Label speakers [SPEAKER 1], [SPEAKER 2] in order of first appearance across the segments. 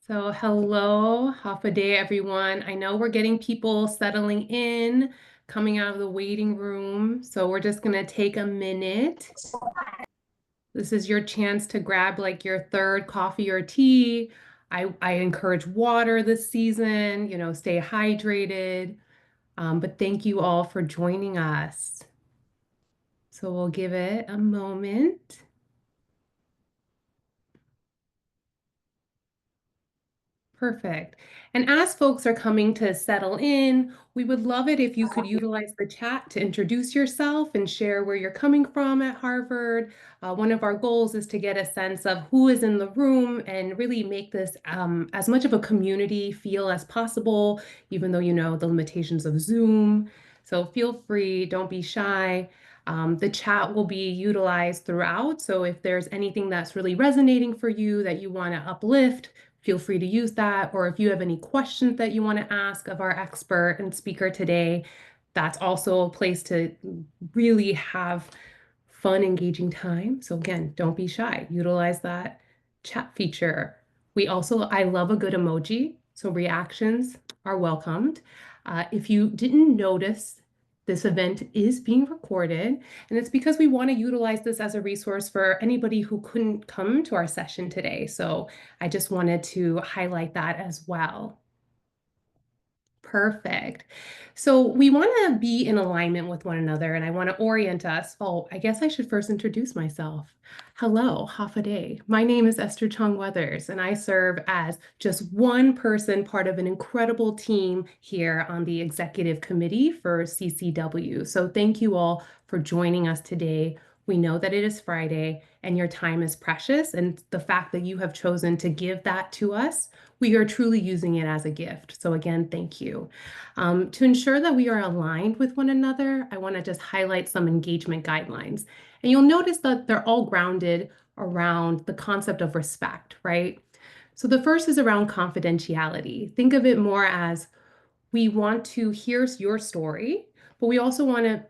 [SPEAKER 1] So hello, half a day, everyone. I know we're getting people settling in, coming out of the waiting room. So we're just gonna take a minute. This is your chance to grab like your third coffee or tea. I encourage water this season, stay hydrated. But thank you all for joining us. So we'll give it a moment. Perfect. And as folks are coming to settle in, we would love it if you could utilize the chat to introduce yourself and share where you're coming from at Harvard. One of our goals is to get a sense of who is in the room and really make this as much of a community feel as possible, even though you know the limitations of Zoom. So feel free, don't be shy. The chat will be utilized throughout. So if there's anything that's really resonating for you that you want to uplift, feel free to use that. Or if you have any questions that you want to ask of our expert and speaker today, that's also a place to really have fun, engaging time. So again, don't be shy. Utilize that chat feature. I love a good emoji, so reactions are welcomed. If you didn't notice, this event is being recorded, and it's because we want to utilize this as a resource for anybody who couldn't come to our session today. So I just wanted to highlight that as well. Perfect. So we want to be in alignment with one another, and I want to orient us. Oh, I guess I should first introduce myself. Hello, half a day. My name is Esther Weathers, and I serve as just one person, part of an incredible team here on the executive committee for CCW. So thank you all for joining us today. We know that it is Friday and your time is precious, and the fact that you have chosen to give that to us, we are truly using it as a gift. So again, thank you. To ensure that we are aligned with one another, I want to just highlight some engagement guidelines. And you'll notice that they're all grounded around the concept of respect, right? So the first is around confidentiality. Think of it more as we want to hear your story, but we also want to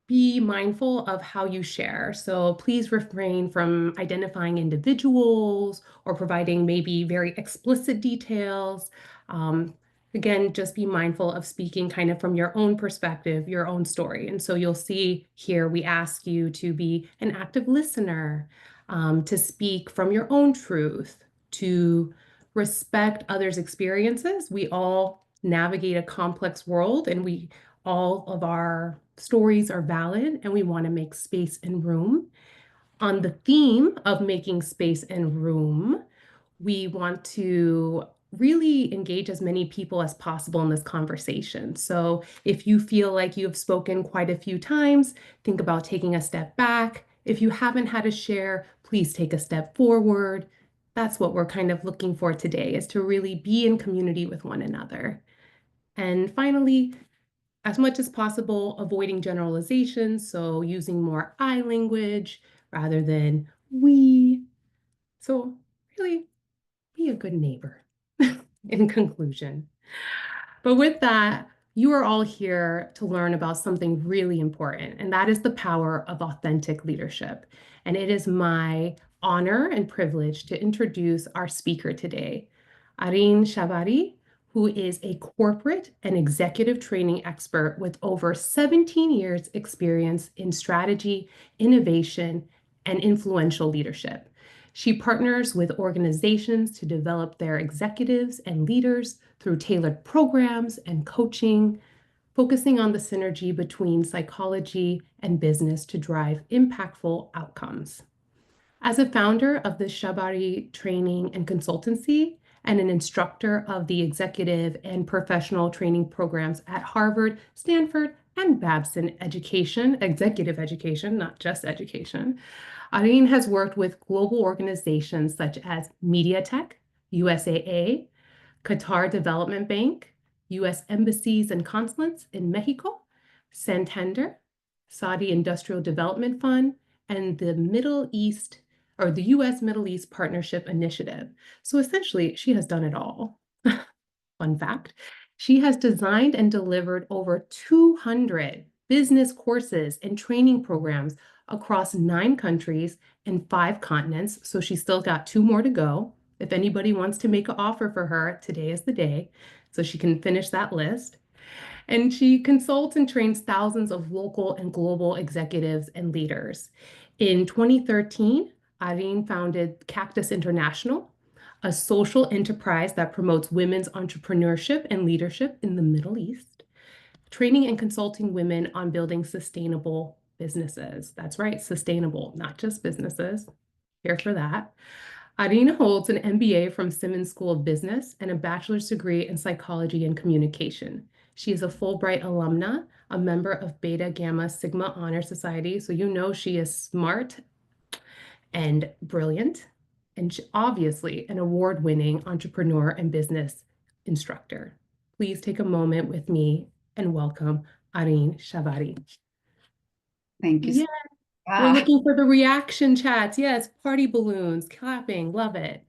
[SPEAKER 1] be mindful of how you share. So please refrain from identifying individuals or providing maybe very explicit details. Again, just be mindful of speaking kind of from your own perspective, your own story. And so you'll see here, we ask you to be an active listener, to speak from your own truth, to respect others' experiences. We all navigate a complex world, and all of our stories are valid, and we want to make space and room. On the theme of making space and room, we want to really engage as many people as possible in this conversation. So if you feel like you have spoken quite a few times, think about taking a step back. If you haven't had a share, please take a step forward. That's what we're kind of looking for today, is to really be in community with one another. And finally, as much as possible, avoiding generalizations, so using more I language rather than we. So really be a good neighbor in conclusion. But with that, you are all here to learn about something really important, and that is the power of authentic leadership. And it is my honor and privilege to introduce our speaker today, Areen Shahbari, who is a corporate and executive training expert with over 17 years experience in strategy, innovation, and influential leadership. She partners with organizations to develop their executives and leaders through tailored programs and coaching, focusing on the synergy between psychology and business to drive impactful outcomes. As a founder of the Shahbari Training and Consultancy and an instructor of the executive and professional training programs at Harvard, Stanford, and Babson executive education, not just education, Areen has worked with global organizations such as MediaTek, USAA, Qatar Development Bank, U.S. Embassies and Consulates in Mexico, Santander, Saudi Industrial Development Fund, and the Middle East or the U.S. Middle East Partnership Initiative. So essentially, she has done it all. Fun fact, she has designed and delivered over 200 business courses and training programs across 9 countries and 5 continents. So she's still got 2 more to go. If anybody wants to make an offer for her, today is the day, so she can finish that list. And she consults and trains thousands of local and global executives and leaders. In 2013, Areen founded Cactus International, a social enterprise that promotes women's entrepreneurship and leadership in the Middle East, training and consulting women on building sustainable businesses. That's right, sustainable, not just businesses. Here for that. Areen holds an MBA from Simmons School of Business and a bachelor's degree in psychology and communication. She is a Fulbright alumna, a member of Beta Gamma Sigma Honor Society, so you know she is smart and brilliant, and obviously an award-winning entrepreneur and business instructor. Please take a moment with me and welcome Areen Shahbari.
[SPEAKER 2] Thank you.
[SPEAKER 1] Yeah, we're looking for the reaction chats. Yes, party balloons, clapping, love it.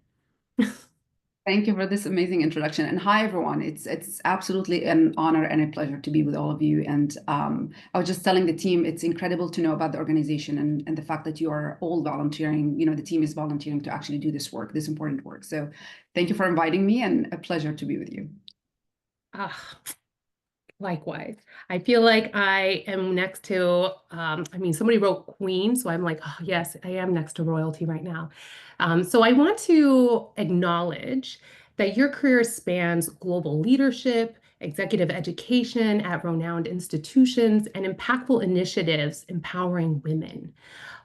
[SPEAKER 2] Thank you for this amazing introduction. And hi, everyone. It's absolutely an honor and a pleasure to be with all of you. And I was just telling the team, it's incredible to know about the organization and the fact that you are all volunteering. You know, the team is volunteering to actually do this work, this important work. So thank you for inviting me, and a pleasure to be with you.
[SPEAKER 1] Ah, likewise. I feel like I am next to, somebody wrote Queen, so I'm like, oh, yes, I am next to royalty right now. So I want to acknowledge that your career spans global leadership, executive education at renowned institutions, and impactful initiatives empowering women.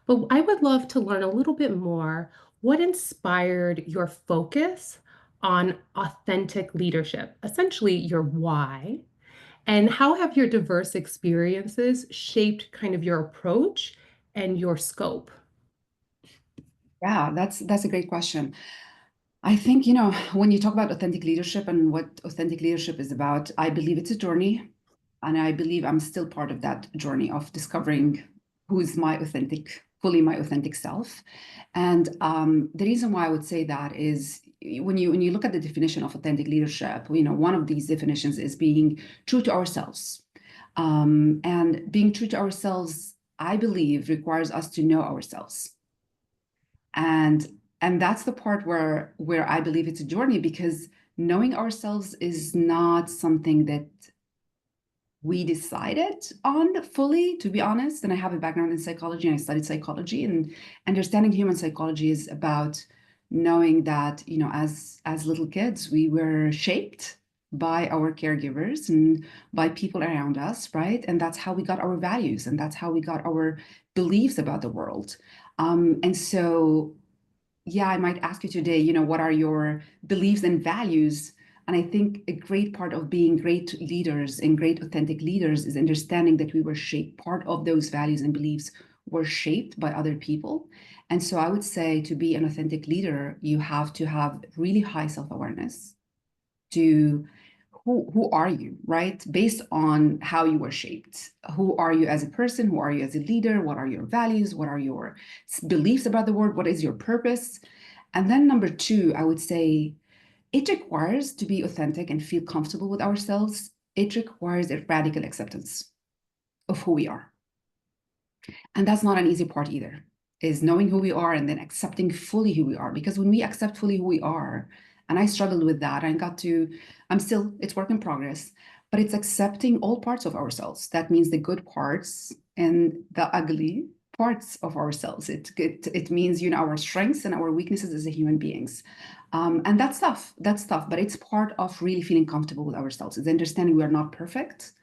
[SPEAKER 1] But I would love to learn a little bit more. What inspired your focus on authentic leadership? Essentially, your why. And how have your diverse experiences shaped kind of your approach and your scope?
[SPEAKER 2] Yeah, that's a great question. I think, you know, when you talk about authentic leadership and what authentic leadership is about, I believe it's a journey. And I believe I'm still part of that journey of discovering who is fully my authentic self. And the reason why I would say that is when you look at the definition of authentic leadership, you know, one of these definitions is being true to ourselves. And being true to ourselves, I believe, requires us to know ourselves. And that's the part where I believe it's a journey, because knowing ourselves is not something that we decided on fully, to be honest. And I have a background in psychology, and I studied psychology, and understanding human psychology is about knowing that, you know, as little kids, we were shaped by our caregivers and by people around us, right? And that's how we got our values, and that's how we got our beliefs about the world. And so, yeah, I might ask you today, you know, what are your beliefs and values? And I think a great part of being great leaders and great authentic leaders is understanding that we were shaped, part of those values and beliefs were shaped by other people. And so I would say, to be an authentic leader, you have to have really high self-awareness to who are you, right? Based on how you were shaped. Who are you as a person? Who are you as a leader? What are your values? What are your beliefs about the world? What is your purpose? And then number two, I would say, it requires, to be authentic and feel comfortable with ourselves, it requires a radical acceptance of who we are. And that's not an easy part either, is knowing who we are and then accepting fully who we are. Because when we accept fully who we are, and I struggled with that, it's work in progress, but it's accepting all parts of ourselves. That means the good parts and the ugly parts of ourselves. It means, you know, our strengths and our weaknesses as a human beings. And that's tough, but it's part of really feeling comfortable with ourselves. It's understanding we are not perfect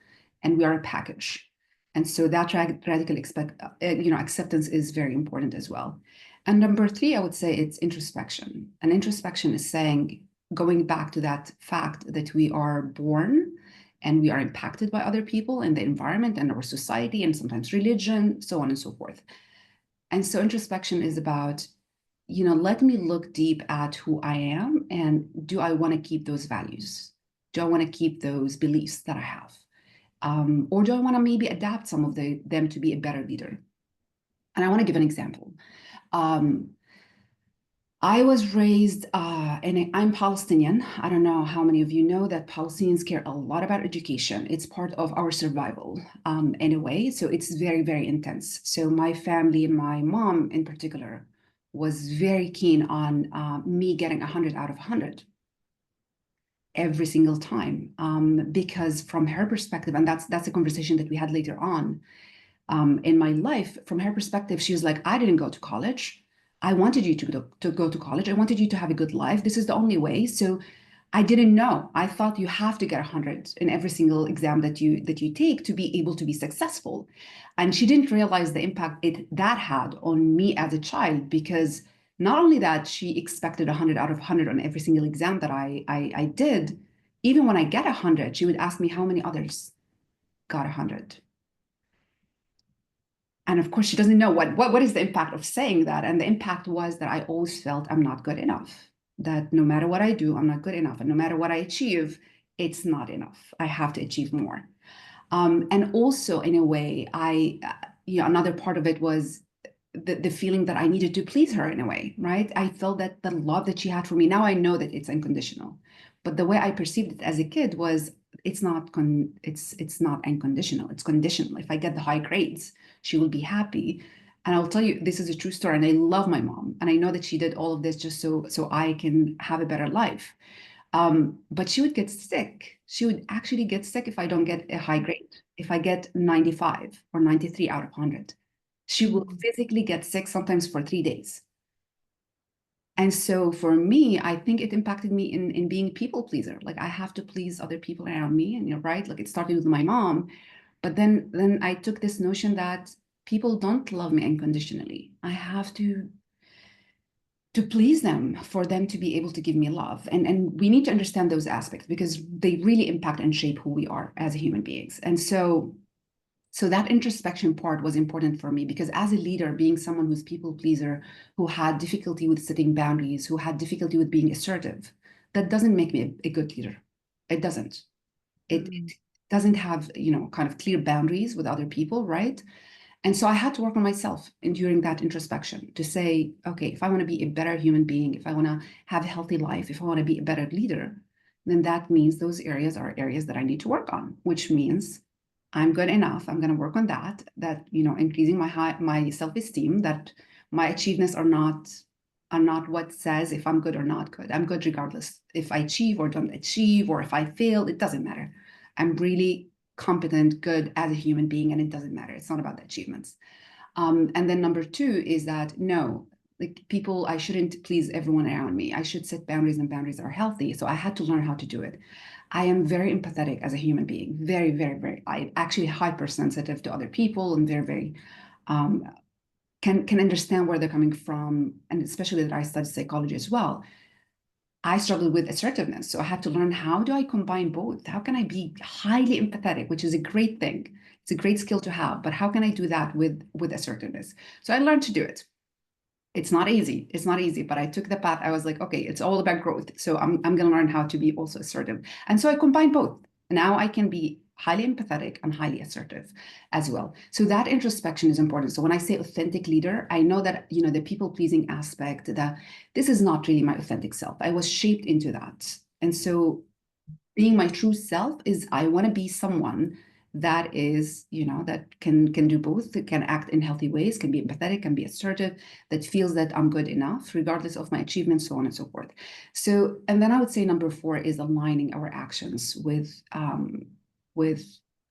[SPEAKER 2] and we are a package. And so that radical acceptance is very important as well. And number three, I would say it's introspection. And introspection is going back to that fact that we are born and we are impacted by other people and the environment and our society and sometimes religion, so on and so forth. And so introspection is about, you know, let me look deep at who I am, and do I want to keep those values? Do I want to keep those beliefs that I have? Or do I want to maybe adapt some of them to be a better leader? And I want to give an example. I was raised, and I'm Palestinian. I don't know how many of you know that Palestinians care a lot about education. It's part of our survival, in a way. So it's very, very intense. So my family, and my mom in particular, was very keen on me getting 100 out of 100 every single time, because from her perspective, and that's a conversation that we had later on in my life. From her perspective, she was like, I didn't go to college. I wanted you to go to college. I wanted you to have a good life. This is the only way. So I didn't know. I thought you have to get 100 in every single exam that you take to be able to be successful. And she didn't realize the impact that had on me as a child, because not only that, she expected 100 out of 100 on every single exam that I did. Even when I get 100, she would ask me how many others got 100. And of course, she doesn't know what is the impact of saying that. And the impact was that I always felt I'm not good enough, that no matter what I do, I'm not good enough. And no matter what I achieve, it's not enough. I have to achieve more. And also, in a way, another part of it was the feeling that I needed to please her in a way, right? I felt that the love that she had for me, now I know that it's unconditional. But the way I perceived it as a kid was it's not unconditional, it's conditional. If I get the high grades, she will be happy. And I'll tell you, this is a true story. And I love my mom. And I know that she did all of this just so I can have a better life. But she would get sick. She would actually get sick if I don't get a high grade. If I get 95 or 93 out of 100, she will
[SPEAKER 1] Mm.
[SPEAKER 2] physically get sick sometimes for 3 days. And so for me, I think it impacted me in being people pleaser. Like I have to please other people around me. And you're right, like it started with my mom, but then I took this notion that people don't love me unconditionally. I have to please them for them to be able to give me love. And we need to understand those aspects because they really impact and shape who we are as human beings. And so that introspection part was important for me because as a leader, being someone who's people pleaser, who had difficulty with setting boundaries, who had difficulty with being assertive, that doesn't make me a good leader. It doesn't. It
[SPEAKER 1] Mm.
[SPEAKER 2] doesn't have, kind of clear boundaries with other people, right? And so I had to work on myself during that introspection to say, okay, if I want to be a better human being, if I want to have a healthy life, if I want to be a better leader, then that means those areas are areas that I need to work on, which means I'm good enough. I'm going to work on that, increasing my self-esteem, that my achievements are not what says if I'm good or not good. I'm good regardless. If I achieve or don't achieve, or if I fail, it doesn't matter. I'm really competent, good as a human being, and it doesn't matter. It's not about the achievements. And then number two is that no, like people, I shouldn't please everyone around me. I should set boundaries, and boundaries are healthy. So I had to learn how to do it. I am very empathetic as a human being, very, very, very. I'm actually hypersensitive to other people, and very, very um, can understand where they're coming from, and especially that I study psychology as well. I struggled with assertiveness. So I had to learn, how do I combine both? How can I be highly empathetic, which is a great thing. It's a great skill to have, but how can I do that with assertiveness? So I learned to do it. It's not easy. It's not easy, but I took the path. I was like, okay, it's all about growth. So I'm going to learn how to be also assertive. And so I combined both. Now I can be highly empathetic and highly assertive as well. So that introspection is important. So when I say authentic leader, I know that, the people pleasing aspect, that this is not really my authentic self. I was shaped into that. And so being my true self is, I want to be someone that is, that can do both, that can act in healthy ways, can be empathetic, can be assertive, that feels that I'm good enough regardless of my achievements, so on and so forth. So, and then I would say number four is aligning our actions with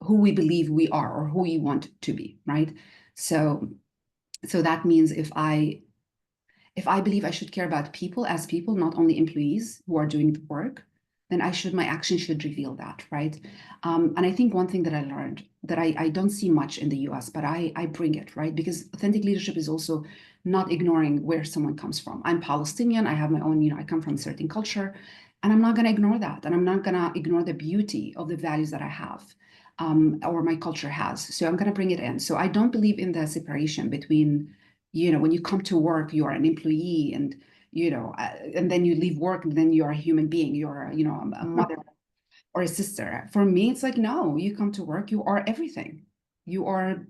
[SPEAKER 2] who we believe we are or who we want to be, right? So that means if I believe I should care about people as people, not only employees who are doing the work, then my action should reveal that, right? And I think one thing that I learned that I don't see much in the US, but I bring it, right? Because authentic leadership is also not ignoring where someone comes from. I'm Palestinian, I have my own, I come from a certain culture, and I'm not going to ignore that. And I'm not going to ignore the beauty of the values that I have. Or my culture has. So I'm going to bring it in. So I don't believe in the separation between, when you come to work, you are an employee, and then you leave work, and then you're a human being, you're, a mother or a sister. For me, it's like, no, you come to work, you are everything. You are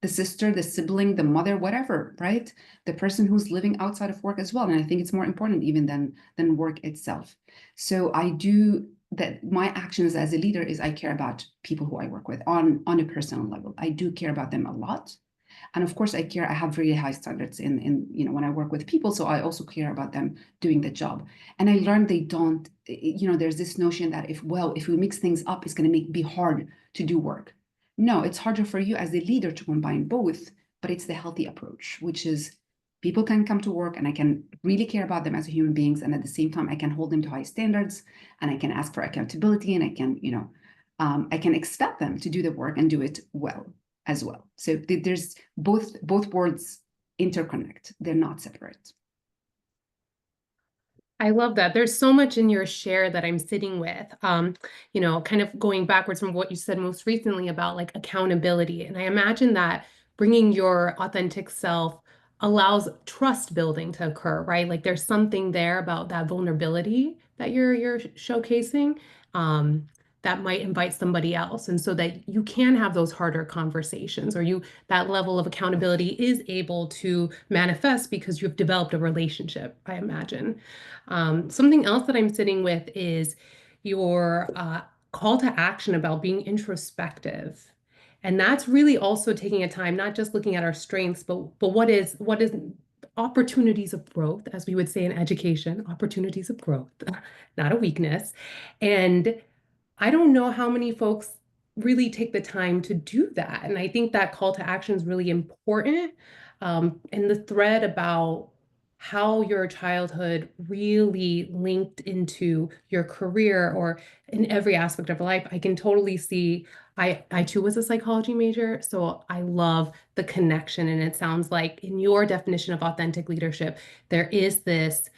[SPEAKER 2] the sister, the sibling, the mother, whatever, right? The person who's living outside of work as well. And I think it's more important even than work itself. So I do that. My actions as a leader is I care about people who I work with on a personal level. I do care about them a lot. And of course, I have really high standards in when I work with people. So I also care about them doing the job. And I learned they don't, there's this notion that if we mix things up, it's going to be hard to do work. No, it's harder for you as a leader to combine both, but it's the healthy approach, which is people can come to work and I can really care about them as human beings. And at the same time, I can hold them to high standards and I can ask for accountability and I can expect them to do the work and do it well as well. So there's both words interconnect. They're not separate.
[SPEAKER 1] I love that. There's so much in your share that I'm sitting with. Kind of going backwards from what you said most recently about like accountability. And I imagine that bringing your authentic self allows trust building to occur, right? Like there's something there about that vulnerability that you're showcasing, that might invite somebody else. And so that you can have those harder conversations, or that level of accountability is able to manifest because you've developed a relationship, I imagine. Something else that I'm sitting with is your call to action about being introspective. And that's really also taking a time, not just looking at our strengths, but what is opportunities of growth, as we would say in education, opportunities of growth, not a weakness. And I don't know how many folks really take the time to do that. And I think that call to action is really important. And the thread about how your childhood really linked into your career or in every aspect of life, I can totally see. I too was a psychology major, so I love the connection. And it sounds like in your definition of authentic leadership, there is this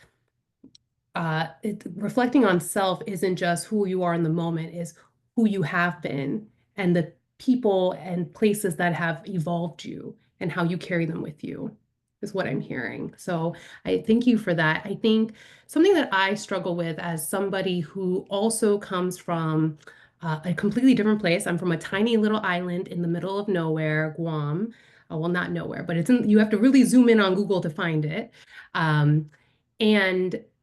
[SPEAKER 1] reflecting on self isn't just who you are in the moment, is who you have been and the people and places that have evolved you and how you carry them with you is what I'm hearing. So I thank you for that. I think something that I struggle with as somebody who also comes from a completely different place. I'm from a tiny little island in the middle of nowhere, Guam. Well, not nowhere, but you have to really zoom in on Google to find it. And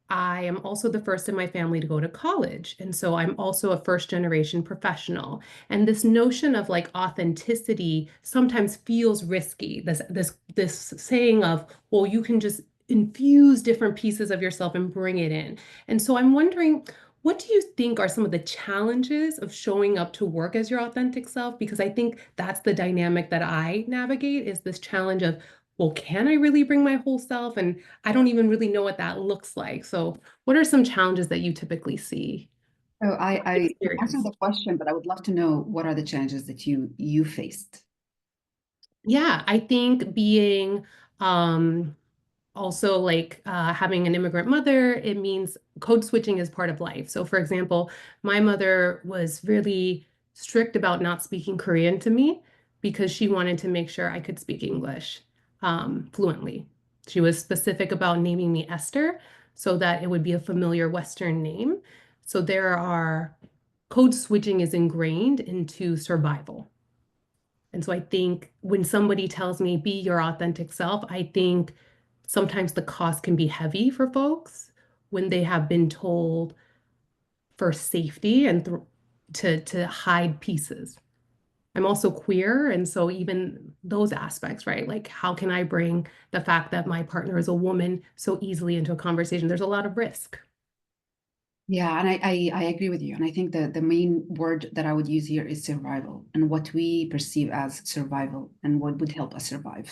[SPEAKER 1] I am also the first in my family to go to college. And so I'm also a first generation professional. And this notion of like authenticity sometimes feels risky. This saying of, well, you can just infuse different pieces of yourself and bring it in. And so I'm wondering, what do you think are some of the challenges of showing up to work as your authentic self? Because I think that's the dynamic that I navigate, is this challenge of, well, can I really bring my whole self? And I don't even really know what that looks like. So, what are some challenges that you typically see?
[SPEAKER 2] So I answered
[SPEAKER 1] Experience.
[SPEAKER 2] the question, but I would love to know what are the challenges that you faced.
[SPEAKER 1] Yeah, I think being um, also like having an immigrant mother, it means code switching is part of life. So, for example, my mother was really strict about not speaking Korean to me because she wanted to make sure I could speak English fluently. She was specific about naming me Esther so that it would be a familiar Western name. So, there are code switching is ingrained into survival. And so I think when somebody tells me be your authentic self, I think sometimes the cost can be heavy for folks when they have been told for safety and to hide pieces. I'm also queer, and so even those aspects, right? Like how can I bring the fact that my partner is a woman so easily into a conversation? There's a lot of risk.
[SPEAKER 2] Yeah, and I agree with you. And I think that the main word that I would use here is survival and what we perceive as survival and what would help us survive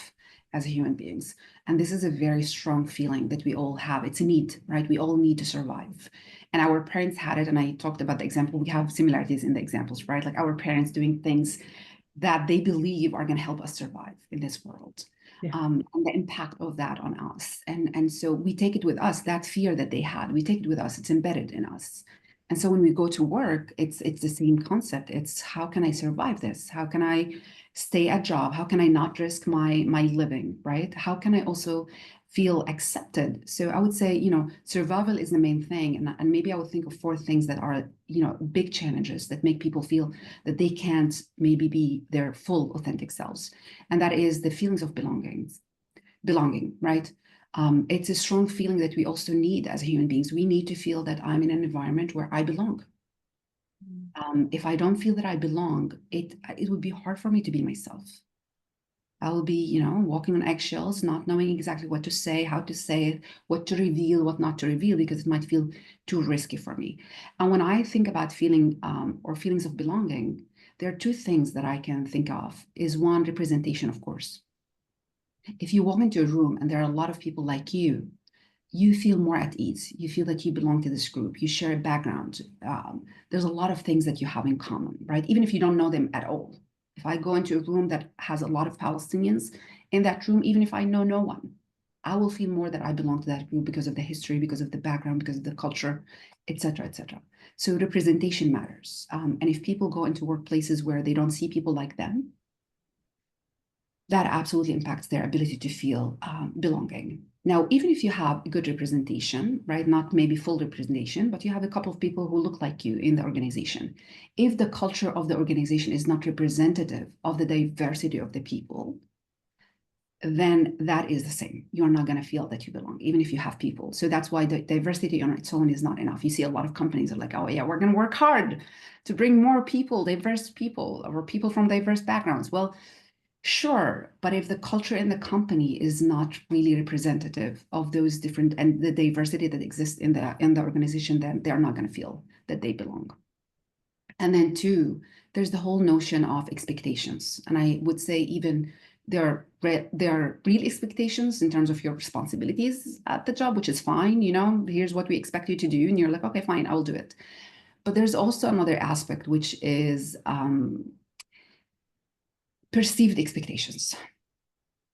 [SPEAKER 2] as human beings. And this is a very strong feeling that we all have. It's a need, right? We all need to survive. And our parents had it. And I talked about the example. We have similarities in the examples, right? Like our parents doing things that they believe are going to help us survive in this world.
[SPEAKER 1] Yeah.
[SPEAKER 2] And the impact of that on us. And so we take it with us, that fear that they had, we take it with us, it's embedded in us. And so when we go to work, it's the same concept. It's how can I survive this? How can I stay at job? How can I not risk my living, right? How can I also feel accepted? So I would say, survival is the main thing. And maybe I would think of four things that are, big challenges that make people feel that they can't maybe be their full authentic selves. And that is the feelings of belonging, right? It's a strong feeling that we also need as human beings. We need to feel that I'm in an environment where I belong. If I don't feel that I belong, it would be hard for me to be myself. I will be, walking on eggshells, not knowing exactly what to say, how to say it, what to reveal, what not to reveal, because it might feel too risky for me. And when I think about feeling or feelings of belonging, there are two things that I can think of. Is one, representation, of course. If you walk into a room and there are a lot of people like you feel more at ease. You feel that you belong to this group. You share a background. There's a lot of things that you have in common, right? Even if you don't know them at all. If I go into a room that has a lot of Palestinians in that room, even if I know no one, I will feel more that I belong to that group because of the history, because of the background, because of the culture, etc., etc. So representation matters. And if people go into workplaces where they don't see people like them, that absolutely impacts their ability to feel belonging. Now, even if you have good representation, right, not maybe full representation, but you have a couple of people who look like you in the organization, if the culture of the organization is not representative of the diversity of the people, then that is the same. You're not going to feel that you belong, even if you have people. So that's why the diversity on its own is not enough. You see a lot of companies are like, oh yeah, we're going to work hard to bring more people, diverse people, or people from diverse backgrounds. Well, sure, but if the culture in the company is not really representative of those different and the diversity that exists in the organization, then they're not going to feel that they belong. And then two, there's the whole notion of expectations, and I would say even there are real expectations in terms of your responsibilities at the job, which is fine. Here's what we expect you to do, and you're like, okay, fine, I'll do it. But there's also another aspect, which is perceived expectations.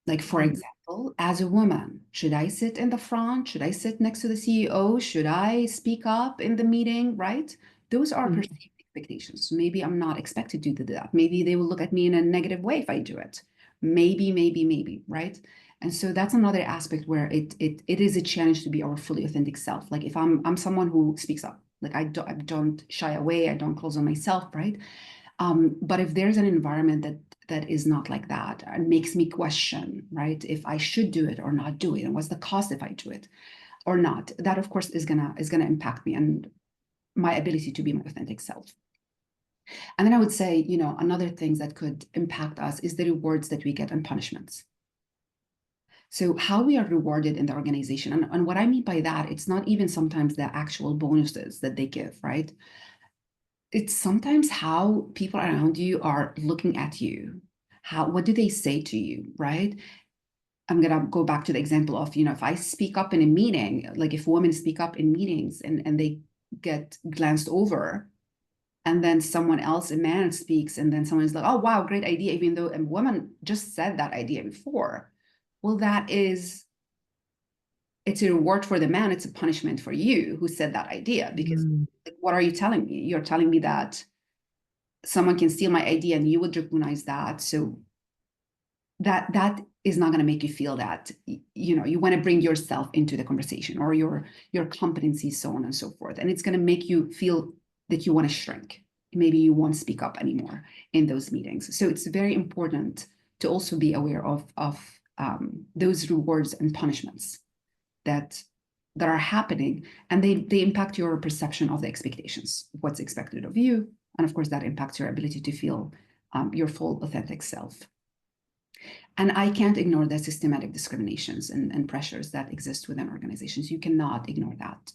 [SPEAKER 2] Like, for example, as a woman, should I sit in the front? Should I sit next to the CEO? Should I speak up in the meeting? Right? Those are
[SPEAKER 1] Mhm.
[SPEAKER 2] perceived expectations. Maybe I'm not expected to do that. Maybe they will look at me in a negative way if I do it. Maybe, right? And so that's another aspect where it is a challenge to be our fully authentic self. Like if I'm someone who speaks up, like I don't shy away, I don't close on myself, right? But if there's an environment that is not like that and makes me question, right, if I should do it or not do it, and what's the cost if I do it or not, that of course is gonna impact me and my ability to be my authentic self. And then I would say, another things that could impact us is the rewards that we get and punishments. So how we are rewarded in the organization, and what I mean by that, it's not even sometimes the actual bonuses that they give, right? It's sometimes how people around you are looking at you. What do they say to you, right? I'm gonna go back to the example of, if I speak up in a meeting, like if women speak up in meetings and they get glanced over, and then someone else, a man, speaks, and then someone's like, oh wow, great idea, even though a woman just said that idea before. Well, it's a reward for the man, it's a punishment for you who said that idea, because
[SPEAKER 1] Mm.
[SPEAKER 2] like, what are you telling me? You're telling me that someone can steal my idea and you would recognize that. So that is not going to make you feel that you want to bring yourself into the conversation or your competencies, so on and so forth, and it's going to make you feel that you want to shrink. Maybe you won't speak up anymore in those meetings. So it's very important to also be aware of those rewards and punishments that are happening, and they impact your perception of the expectations, what's expected of you, and of course that impacts your ability to feel your full authentic self. And I can't ignore the systematic discriminations and pressures that exist within organizations. You cannot ignore that.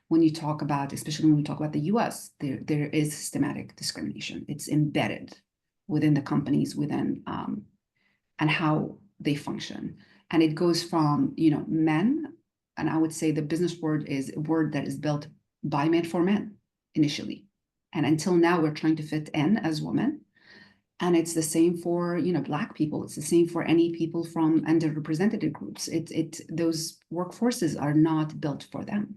[SPEAKER 2] When you talk about, especially when we talk about the US, there is systematic discrimination. It's embedded within the companies, and how they function. And it goes from, men, and I would say the business word is a word that is built by men for men initially. And until now, we're trying to fit in as women. And it's the same for, Black people. It's the same for any people from underrepresented groups. Those workforces are not built for them.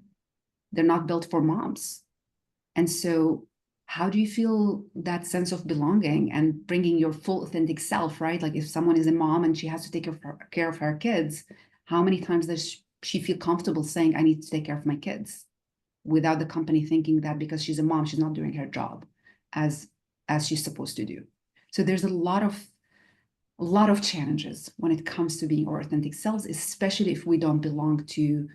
[SPEAKER 2] They're not built for moms. And so how do you feel that sense of belonging and bringing your full authentic self, right? Like if someone is a mom and she has to take care of her kids, how many times does she feel comfortable saying, I need to take care of my kids, without the company thinking that because she's a mom, she's not doing her job as she's supposed to do? So there's a lot of challenges when it comes to being our authentic selves, especially if we don't belong to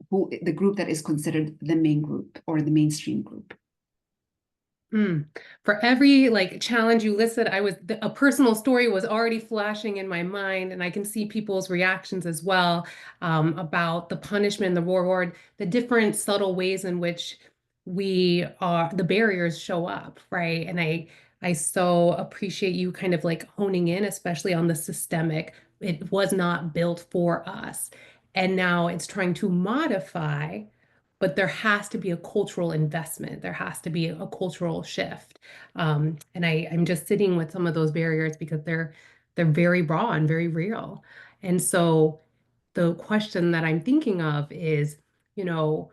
[SPEAKER 2] the group that is considered the main group or the mainstream group.
[SPEAKER 1] Mm. For every like challenge you listed, a personal story was already flashing in my mind, and I can see people's reactions as well, about the punishment, the reward, the different subtle ways in which the barriers show up, right? And I so appreciate you kind of like honing in, especially on the systemic. It was not built for us, and now it's trying to modify, but there has to be a cultural investment. There has to be a cultural shift. And I'm just sitting with some of those barriers because they're very raw and very real. And so the question that I'm thinking of is, you know,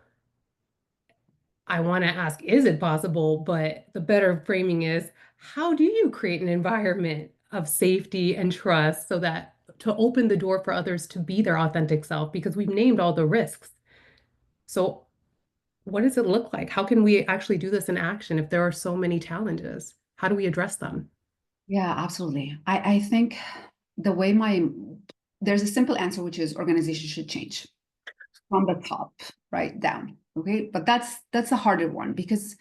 [SPEAKER 1] I want to ask, is it possible? But the better framing is, how do you create an environment of safety and trust so that to open the door for others to be their authentic self? Because we've named all the risks. So what does it look like? How can we actually do this in action if there are so many challenges? How do we address them?
[SPEAKER 2] Yeah, absolutely. I think the way my there's a simple answer, which is organizations should change from the top right down. Okay, but that's a harder one because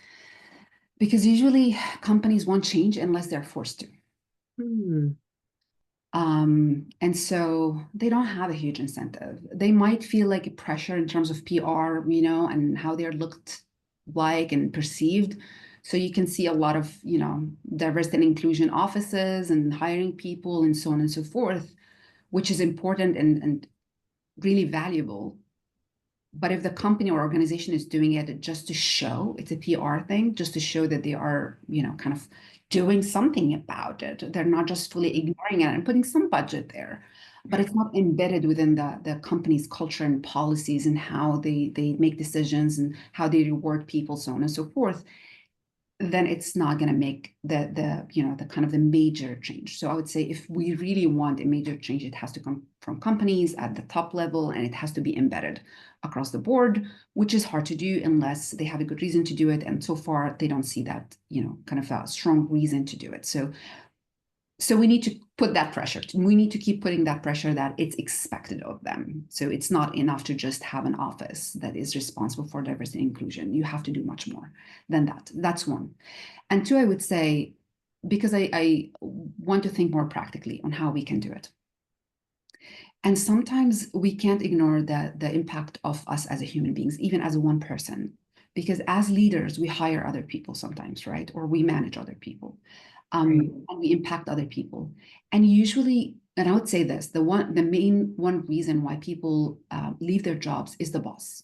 [SPEAKER 2] usually companies won't change unless they're forced to.
[SPEAKER 1] Hmm.
[SPEAKER 2] And so they don't have a huge incentive. They might feel like a pressure in terms of PR, and how they're looked like and perceived. So you can see a lot of, diversity and inclusion offices and hiring people and so on and so forth, which is important and really valuable. But if the company or organization is doing it just to show, it's a PR thing, just to show that they are, kind of doing something about it. They're not just fully ignoring it and putting some budget there, but it's not embedded within the company's culture and policies and how they make decisions and how they reward people, so on and so forth, then it's not going to make the kind of the major change. So I would say if we really want a major change, it has to come from companies at the top level, and it has to be embedded across the board, which is hard to do unless they have a good reason to do it. And so far, they don't see that, kind of a strong reason to do it. So we need to put that pressure. We need to keep putting that pressure that it's expected of them. So it's not enough to just have an office that is responsible for diversity and inclusion. You have to do much more than that. That's one. And two, I would say, because I want to think more practically on how we can do it. And sometimes we can't ignore the impact of us as a human beings, even as one person, because as leaders, we hire other people sometimes, right? Or we manage other people,
[SPEAKER 1] Right.
[SPEAKER 2] and we impact other people. And usually, and I would say this, the main one reason why people leave their jobs is the boss.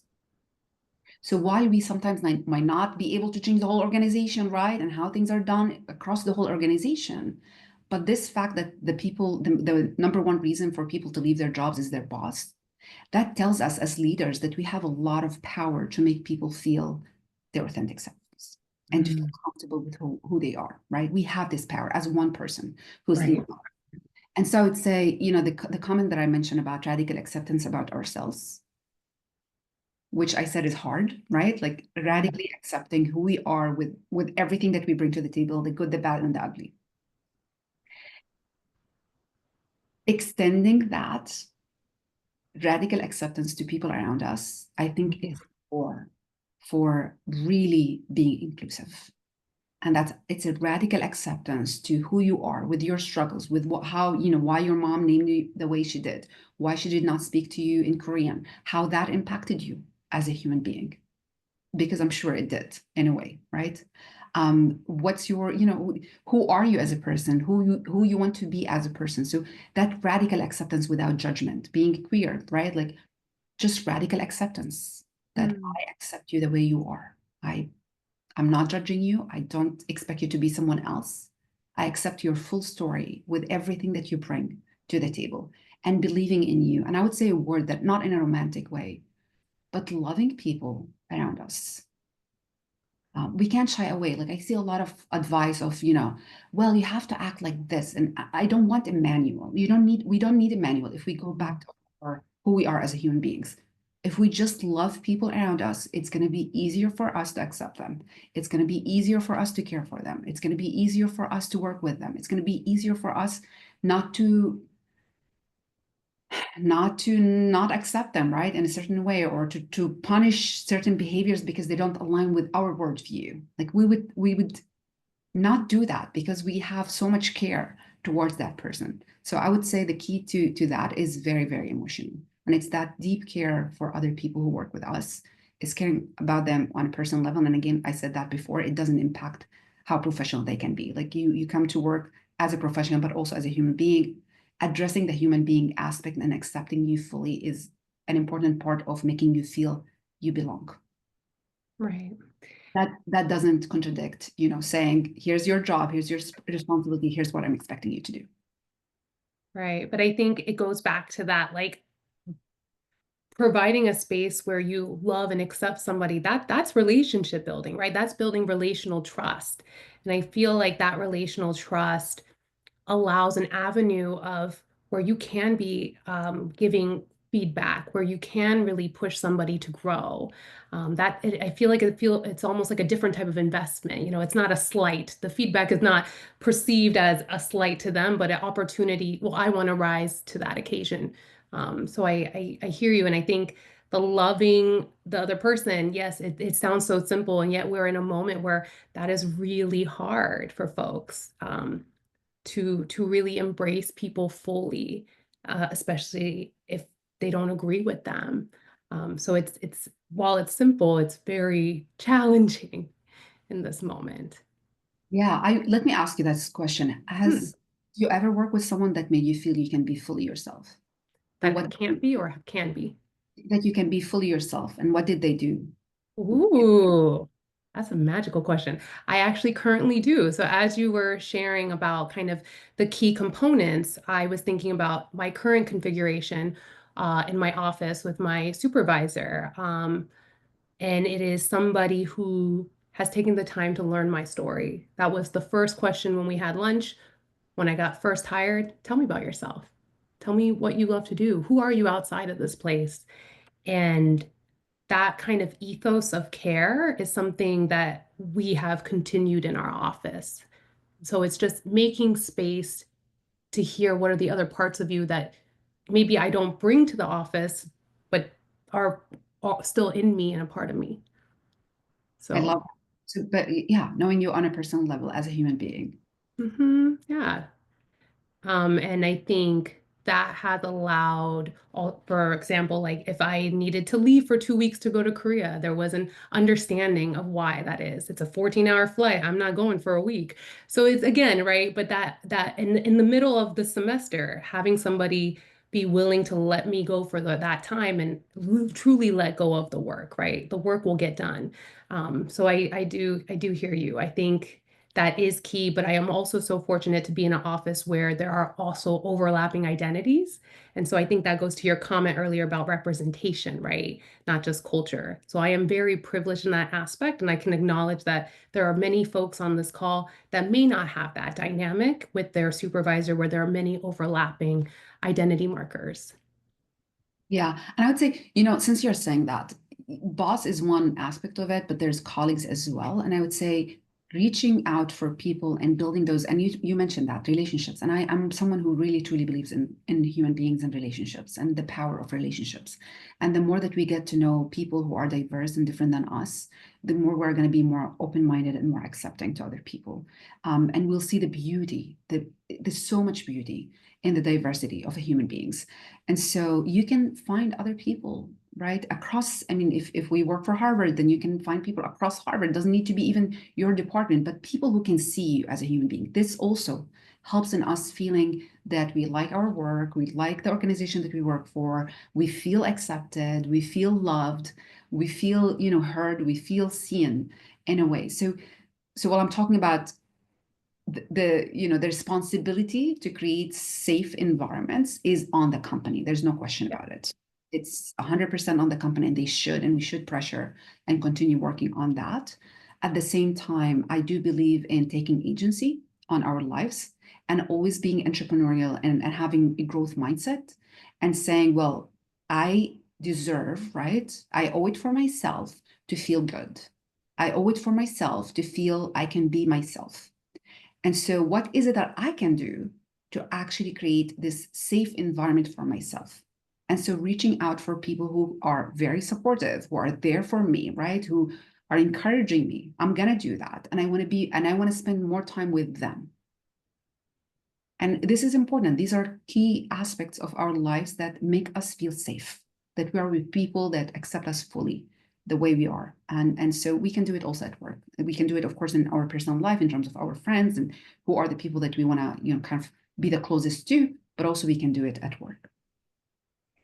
[SPEAKER 2] So while we sometimes might not be able to change the whole organization, right, and how things are done across the whole organization, but this fact that the number one reason for people to leave their jobs is their boss, that tells us as leaders that we have a lot of power to make people feel their authentic selves and to feel
[SPEAKER 1] Mm.
[SPEAKER 2] comfortable with who they are, right? We have this power as one person who's
[SPEAKER 1] Right.
[SPEAKER 2] leading. And so I would say, the comment that I mentioned about radical acceptance about ourselves, which I said is hard, right? Like radically accepting who we are with everything that we bring to the table, the good, the bad, and the ugly. Extending that radical acceptance to people around us, I think
[SPEAKER 1] Mhm.
[SPEAKER 2] is for really being inclusive. And it's a radical acceptance to who you are with your struggles, with how, why your mom named you the way she did, why she did not speak to you in Korean, how that impacted you as a human being, because I'm sure it did in a way, right? What's your, who are you as a person, who you want to be as a person. So that radical acceptance without judgment, being queer, right? Like just radical acceptance that
[SPEAKER 1] Mm.
[SPEAKER 2] I accept you the way you are. I'm not judging you. I don't expect you to be someone else. I accept your full story with everything that you bring to the table and believing in you. And I would say a word that not in a romantic way, but loving people around us. We can't shy away. Like I see a lot of advice of, well, you have to act like this. And I don't want a manual. We don't need a manual if we go back to who we are as human beings. If we just love people around us, it's going to be easier for us to accept them. It's going to be easier for us to care for them. It's going to be easier for us to work with them. It's going to be easier for us not to not accept them, right, in a certain way, or to punish certain behaviors because they don't align with our worldview. Like we would not do that because we have so much care towards that person. So I would say the key to that is very, very emotional. And it's that deep care for other people who work with us, is caring about them on a personal level. And again, I said that before, it doesn't impact how professional they can be. Like you come to work as a professional, but also as a human being. Addressing the human being aspect and accepting you fully is an important part of making you feel you belong.
[SPEAKER 1] Right.
[SPEAKER 2] That doesn't contradict, saying, here's your job, here's your responsibility, here's what I'm expecting you to do.
[SPEAKER 1] Right. But I think it goes back to that, like providing a space where you love and accept somebody, that's relationship building, right? That's building relational trust. And I feel like that relational trust allows an avenue of where you can be giving feedback, where you can really push somebody to grow. I feel like it's almost like a different type of investment. It's not a slight. The feedback is not perceived as a slight to them, but an opportunity. Well, I want to rise to that occasion. So I hear you, and I think the loving the other person, yes, it sounds so simple, and yet we're in a moment where that is really hard for folks. To really embrace people fully, especially if they don't agree with them. So it's while it's simple, it's very challenging in this moment.
[SPEAKER 2] Yeah, let me ask you this question.
[SPEAKER 1] Hmm.
[SPEAKER 2] Has you ever worked with someone that made you feel you can be fully yourself? And
[SPEAKER 1] That
[SPEAKER 2] what
[SPEAKER 1] can't be or can be.
[SPEAKER 2] that you can be fully yourself, and what did they do?
[SPEAKER 1] Ooh, that's a magical question. I actually currently do. So as you were sharing about kind of the key components, I was thinking about my current configuration in my office with my supervisor. And it is somebody who has taken the time to learn my story. That was the first question when we had lunch, when I got first hired. Tell me about yourself. Tell me what you love to do. Who are you outside of this place? And that kind of ethos of care is something that we have continued in our office. So it's just making space to hear what are the other parts of you that maybe I don't bring to the office, but are still in me and a part of me.
[SPEAKER 2] I love
[SPEAKER 1] So
[SPEAKER 2] that. So, but yeah, knowing you on a personal level as a human being.
[SPEAKER 1] Yeah. And I think that has allowed, for example, like if I needed to leave for 2 weeks to go to Korea, there was an understanding of why that is. It's a 14-hour flight. I'm not going for a week. So it's again, right? But that in the middle of the semester, having somebody be willing to let me go for that time and truly let go of the work, right? The work will get done. So I do hear you. I think that is key, but I am also so fortunate to be in an office where there are also overlapping identities. And so I think that goes to your comment earlier about representation, right? Not just culture. So I am very privileged in that aspect, and I can acknowledge that there are many folks on this call that may not have that dynamic with their supervisor where there are many overlapping identity markers.
[SPEAKER 2] Yeah. And I would say, since you're saying that, boss is one aspect of it, but there's colleagues as well. And I would say reaching out for people and building those, and you mentioned that relationships. And I'm someone who really truly believes in human beings and relationships and the power of relationships. And the more that we get to know people who are diverse and different than us, the more we're going to be more open-minded and more accepting to other people. And we'll see the beauty, there's so much beauty in the diversity of the human beings. And so you can find other people, right? Across, I mean, if we work for Harvard, then you can find people across Harvard. It doesn't need to be even your department, but people who can see you as a human being. This also helps in us feeling that we like our work, we like the organization that we work for, we feel accepted, we feel loved, we feel, heard, we feel seen in a way. So while I'm talking about the responsibility to create safe environments is on the company. There's no question
[SPEAKER 1] Yeah.
[SPEAKER 2] about it. It's 100% on the company, and we should pressure and continue working on that. At the same time, I do believe in taking agency on our lives and always being entrepreneurial and having a growth mindset and saying, well, I deserve, right? I owe it for myself to feel good. I owe it for myself to feel I can be myself. And so, what is it that I can do to actually create this safe environment for myself? And so, reaching out for people who are very supportive, who are there for me, right? are encouraging me, I'm gonna do that. And I want to spend more time with them. And this is important. These are key aspects of our lives that make us feel safe, that we are with people that accept us fully the way we are. And so we can do it also at work. We can do it, of course, in our personal life in terms of our friends and who are the people that we want to, kind of be the closest to, but also we can do it at work.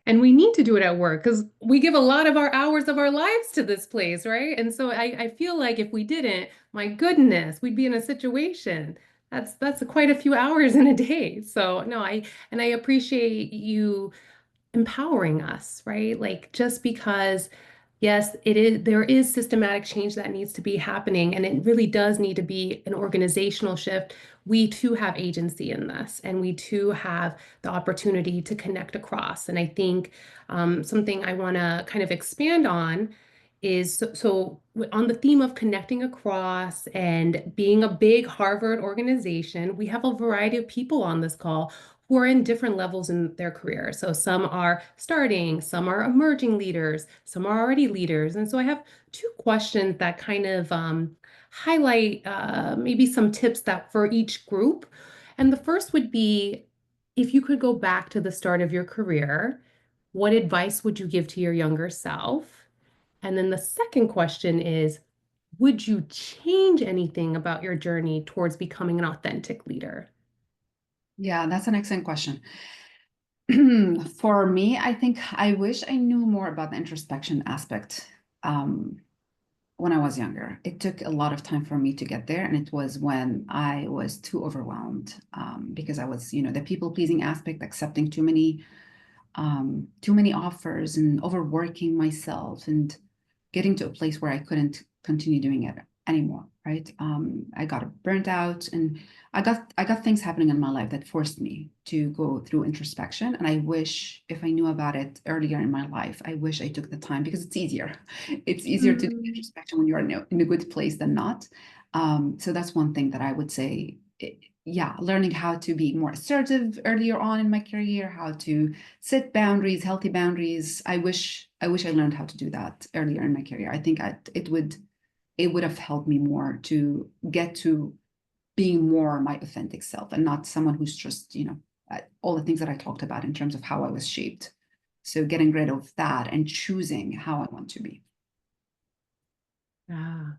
[SPEAKER 1] And we need to do it at work because we give a lot of our hours of our lives to this place, right? And so I feel like if we didn't, my goodness, we'd be in a situation. That's quite a few hours in a day. So no, I appreciate you empowering us, right? Like just because, yes, there is systematic change that needs to be happening, and it really does need to be an organizational shift. We too have agency in this, and we too have the opportunity to connect across. And I think something I want to kind of expand on is on the theme of connecting across and being a big Harvard organization, we have a variety of people on this call who are in different levels in their career. So some are starting, some are emerging leaders, some are already leaders. And so I have two questions that kind of highlight maybe some tips that for each group. And the first would be, if you could go back to the start of your career, what advice would you give to your younger self? And then the second question is, would you change anything about your journey towards becoming an authentic leader?
[SPEAKER 2] Yeah, that's an excellent question. For me, I think I wish I knew more about the introspection aspect um, when I was younger. It took a lot of time for me to get there, and it was when I was too overwhelmed because I was, the people-pleasing aspect, accepting too many offers and overworking myself and getting to a place where I couldn't continue doing it anymore, right? I got burnt out and I got things happening in my life that forced me to go through introspection. And I wish if I knew about it earlier in my life, I wish I took the time because it's easier. It's easier to do
[SPEAKER 1] Mm,
[SPEAKER 2] introspection when you're in a good place than not. So that's one thing that I would say. Yeah, learning how to be more assertive earlier on in my career, how to set boundaries, healthy boundaries. I wish I learned how to do that earlier in my career. I think it would have helped me more to get to being more my authentic self and not someone who's just, all the things that I talked about in terms of how I was shaped. So getting rid of that and choosing how I want to be.
[SPEAKER 1] yeah.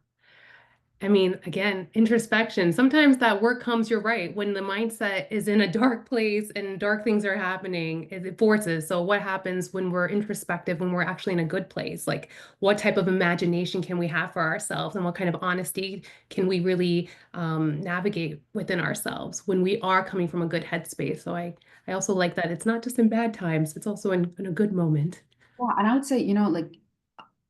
[SPEAKER 1] I mean, again, introspection. Sometimes that work comes, you're right, when the mindset is in a dark place and dark things are happening, it forces. So, what happens when we're introspective, when we're actually in a good place? Like, what type of imagination can we have for ourselves, and what kind of honesty can we really navigate within ourselves when we are coming from a good headspace? So, I also like that it's not just in bad times, it's also in a good moment.
[SPEAKER 2] Yeah, and I would say, like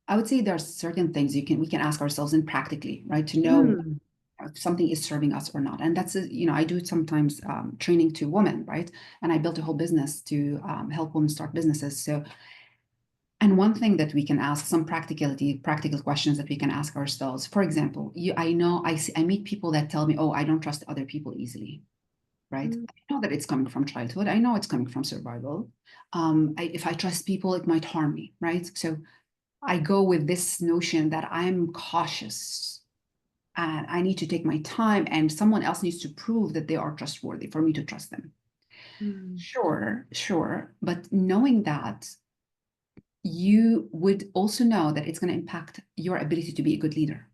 [SPEAKER 2] I would say there are certain things we can ask ourselves and practically, right, to know
[SPEAKER 1] Mm,
[SPEAKER 2] if something is serving us or not. And that's, I do sometimes training to women, right? And I built a whole business to help women start businesses. So, and one thing that we can ask, some practical questions that we can ask ourselves. For example, I know I meet people that tell me, oh, I don't trust other people easily, right?
[SPEAKER 1] mm,
[SPEAKER 2] I know that it's coming from childhood. I know it's coming from survival. If I trust people, it might harm me, right? So I go with this notion that I'm cautious and I need to take my time, and someone else needs to prove that they are trustworthy for me to trust them.
[SPEAKER 1] mm,
[SPEAKER 2] Sure, sure. But knowing that, you would also know that it's going to impact your ability to be a good leader.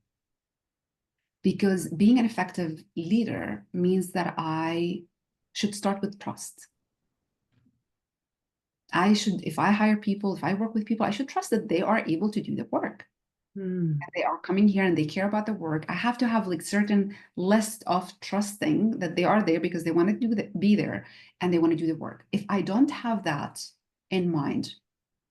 [SPEAKER 2] Because being an effective leader means that I should start with trust. If I hire people, if I work with people, I should trust that they are able to do the work.
[SPEAKER 1] mm,
[SPEAKER 2] They are coming here and they care about the work. I have to have like certain list of trusting that they are there because they want to be there and they want to do the work. If I don't have that in mind,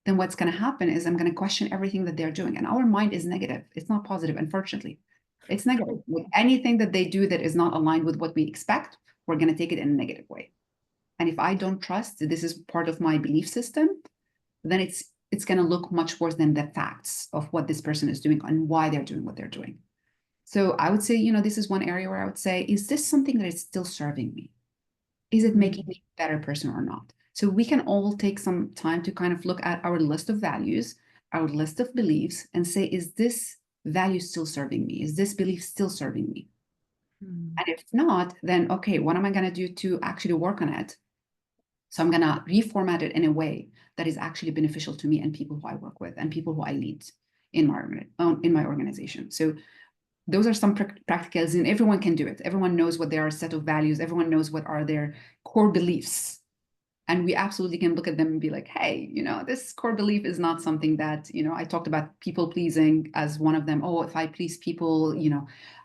[SPEAKER 2] then what's going to happen is I'm going to question everything that they're doing. And our mind is negative. It's not positive, unfortunately. It's negative. With anything that they do that is not aligned with what we expect, we're going to take it in a negative way. And if I don't trust that this is part of my belief system, then it's going to look much worse than the facts of what this person is doing and why they're doing what they're doing. So I would say, this is one area where I would say, is this something that is still serving me? Is it making
[SPEAKER 1] mm,
[SPEAKER 2] me a better person or not? So we can all take some time to kind of look at our list of values, our list of beliefs, and say, is this value still serving me? Is this belief still serving me?
[SPEAKER 1] Mm.
[SPEAKER 2] And if not, then okay, what am I going to do to actually work on it? So I'm going to reformat it in a way that is actually beneficial to me and people who I work with and people who I lead in my organization. So those are some practicals, and everyone can do it. Everyone knows what their set of values. Everyone knows what are their core beliefs. And we absolutely can look at them and be like, hey, this core belief is not something that, I talked about people pleasing as one of them. Oh, if I please people,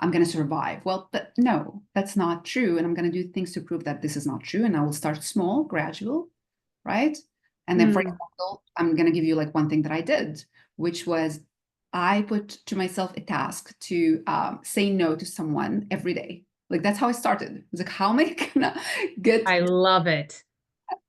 [SPEAKER 2] I'm going to survive. Well, but no, that's not true. And I'm going to do things to prove that this is not true. And I will start small, gradual, right? And then, for
[SPEAKER 1] Mm.
[SPEAKER 2] example, I'm going to give you like one thing that I did, which was I put to myself a task to say no to someone every day. Like that's how I started. I was like, how am I gonna get?
[SPEAKER 1] I love it.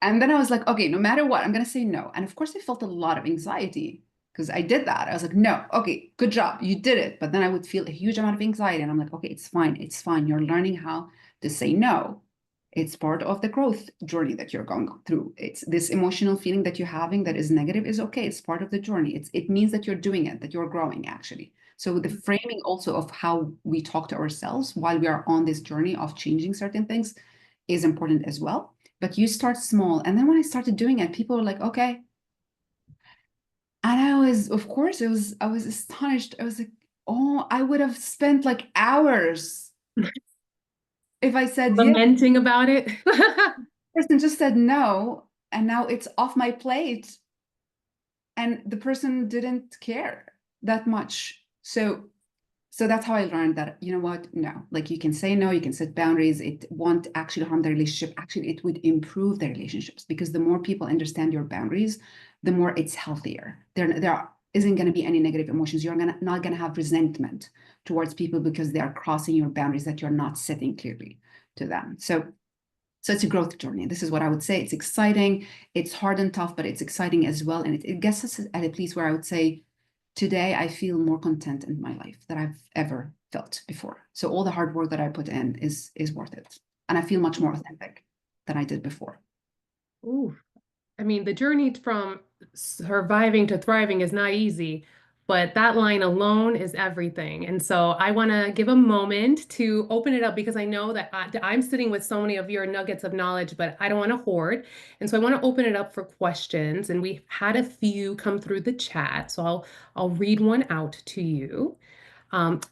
[SPEAKER 2] And then I was like, okay, no matter what, I'm gonna say no. And of course, I felt a lot of anxiety because I did that. I was like, no, okay, good job, you did it. But then I would feel a huge amount of anxiety, and I'm like, okay, it's fine, it's fine. You're learning how to say no. It's part of the growth journey that you're going through. It's this emotional feeling that you're having that is negative is okay. It's part of the journey. It means that you're doing it, that you're growing actually. So the framing also of how we talk to ourselves while we are on this journey of changing certain things is important as well. But you start small. And then when I started doing it, people were like, okay. And I was, of course, I was astonished. I was like, oh, I would have spent like hours if I said yes.
[SPEAKER 1] Lamenting about it.
[SPEAKER 2] The person just said no, and now it's off my plate. And the person didn't care that much. So that's how I learned that, you know what? No, like you can say no, you can set boundaries. It won't actually harm the relationship. Actually, it would improve the relationships because the more people understand your boundaries, the more it's healthier. There isn't going to be any negative emotions. You're not going to have resentment towards people because they are crossing your boundaries that you're not setting clearly to them. So it's a growth journey. This is what I would say. It's exciting. It's hard and tough, but it's exciting as well. And it gets us at a place where I would say, today I feel more content in my life than I've ever felt before. So all the hard work that I put in is worth it. And I feel much more authentic than I did before.
[SPEAKER 1] Ooh, I mean, the journey from surviving to thriving is not easy, but that line alone is everything. And so I want to give a moment to open it up because I know that I'm sitting with so many of your nuggets of knowledge, but I don't want to hoard. And so I want to open it up for questions. And we've had a few come through the chat. So I'll read one out to you.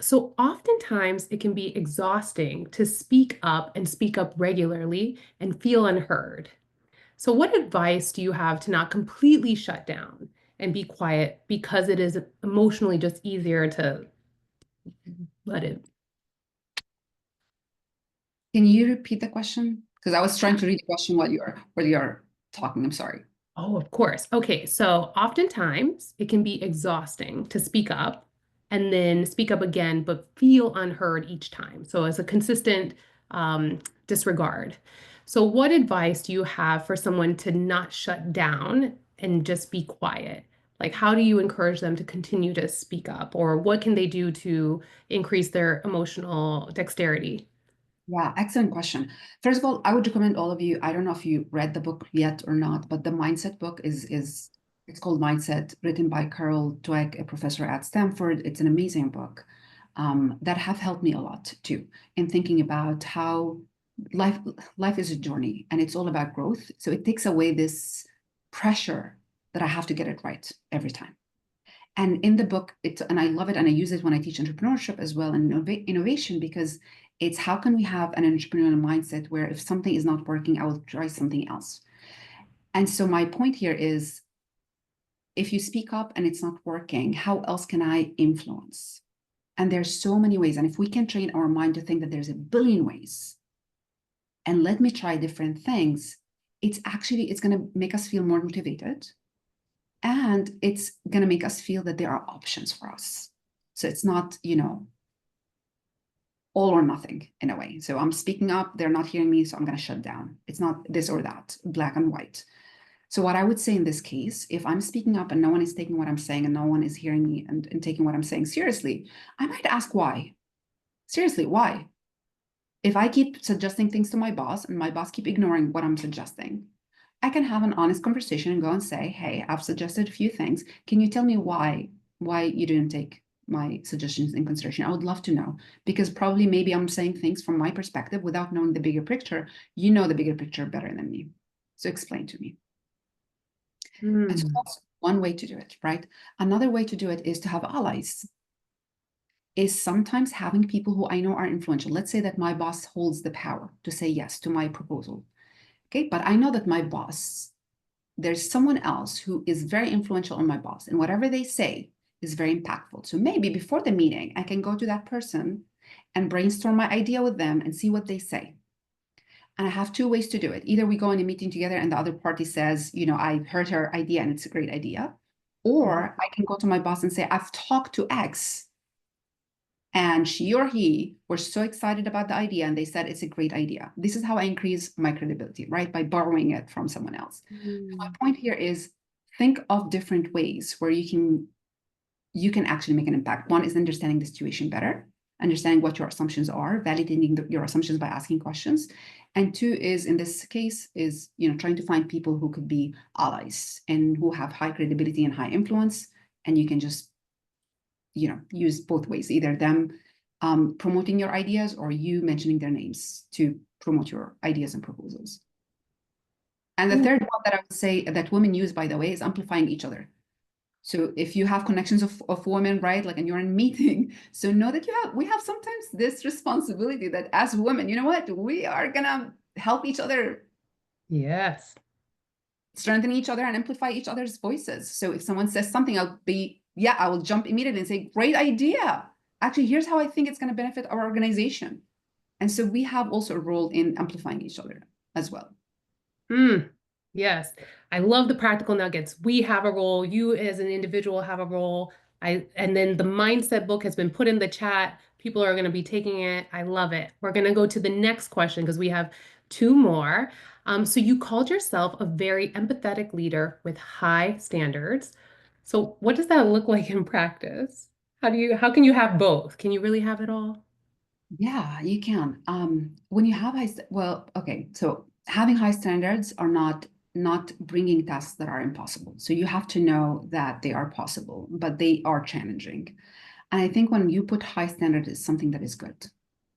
[SPEAKER 1] So oftentimes it can be exhausting to speak up and speak up regularly and feel unheard. So, what advice do you have to not completely shut down and be quiet because it is emotionally just easier to let it?
[SPEAKER 2] Can you repeat the question? Because I was trying to read the question while you're talking. I'm sorry.
[SPEAKER 1] Oh, of course. Okay, so oftentimes it can be exhausting to speak up and then speak up again, but feel unheard each time. So, it's a consistent disregard. So, what advice do you have for someone to not shut down and just be quiet? Like, how do you encourage them to continue to speak up, or what can they do to increase their emotional dexterity?
[SPEAKER 2] Yeah, excellent question. First of all, I would recommend all of you. I don't know if you read the book yet or not, but the mindset book is it's called Mindset, written by Carol Dweck, a professor at Stanford. It's an amazing book that have helped me a lot too in thinking about how life life is a journey and it's all about growth. So it takes away this pressure that I have to get it right every time. And in the book, and I love it, and I use it when I teach entrepreneurship as well and innovation because it's how can we have an entrepreneurial mindset where if something is not working, I will try something else. And so my point here is, if you speak up and it's not working, how else can I influence? And there's so many ways. And if we can train our mind to think that there's a billion ways, and let me try different things, it's going to make us feel more motivated. And it's going to make us feel that there are options for us. So it's not, all or nothing in a way. So I'm speaking up, they're not hearing me, so I'm going to shut down. It's not this or that, black and white. So what I would say in this case, if I'm speaking up and no one is taking what I'm saying and no one is hearing me and taking what I'm saying seriously, I might ask why. Seriously, why? If I keep suggesting things to my boss and my boss keep ignoring what I'm suggesting, I can have an honest conversation and go and say, hey, I've suggested a few things. Can you tell me why you didn't take my suggestions in consideration? I would love to know, because probably maybe I'm saying things from my perspective without knowing the bigger picture. You know the bigger picture better than me. So explain to me. And so
[SPEAKER 1] Mm.
[SPEAKER 2] that's one way to do it, right? Another way to do it is to have allies, is sometimes having people who I know are influential. Let's say that my boss holds the power to say yes to my proposal. Okay, but I know that my boss, there's someone else who is very influential on my boss, and whatever they say is very impactful. So maybe before the meeting, I can go to that person and brainstorm my idea with them and see what they say. And I have two ways to do it. Either we go in a meeting together and the other party says, I heard her idea and it's a great idea.
[SPEAKER 1] Yeah.
[SPEAKER 2] Or I can go to my boss and say, I've talked to X and she or he were so excited about the idea and they said it's a great idea. This is how I increase my credibility, right? By borrowing it from someone else. My
[SPEAKER 1] Mm.
[SPEAKER 2] point here is think of different ways where you can actually make an impact. One is understanding the situation better, understanding what your assumptions are, validating your assumptions by asking questions. And two is, in this case, is trying to find people who could be allies and who have high credibility and high influence. And you can just use both ways, either them promoting your ideas or you mentioning their names to promote your ideas and proposals. And the
[SPEAKER 1] Mm.
[SPEAKER 2] third one that I would say that women use, by the way, is amplifying each other. So if you have connections of women, right, like, and you're in a meeting, so know that we have sometimes this responsibility that as women, you know what, we are gonna help each other,
[SPEAKER 1] Yes.
[SPEAKER 2] strengthen each other and amplify each other's voices. So if someone says something, I will jump immediately and say, great idea. Actually, here's how I think it's gonna benefit our organization. And so we have also a role in amplifying each other as well.
[SPEAKER 1] Mm. Yes. I love the practical nuggets. We have a role. You as an individual have a role. And then the mindset book has been put in the chat. People are going to be taking it. I love it. We're going to go to the next question because we have two more. So you called yourself a very empathetic leader with high standards. So what does that look like in practice? How can you have both? Can you really have it all?
[SPEAKER 2] Yeah, you can. When you have well, okay, so having high standards are not bringing tasks that are impossible. So you have to know that they are possible, but they are challenging. And I think when you put high standards, it's something that is good.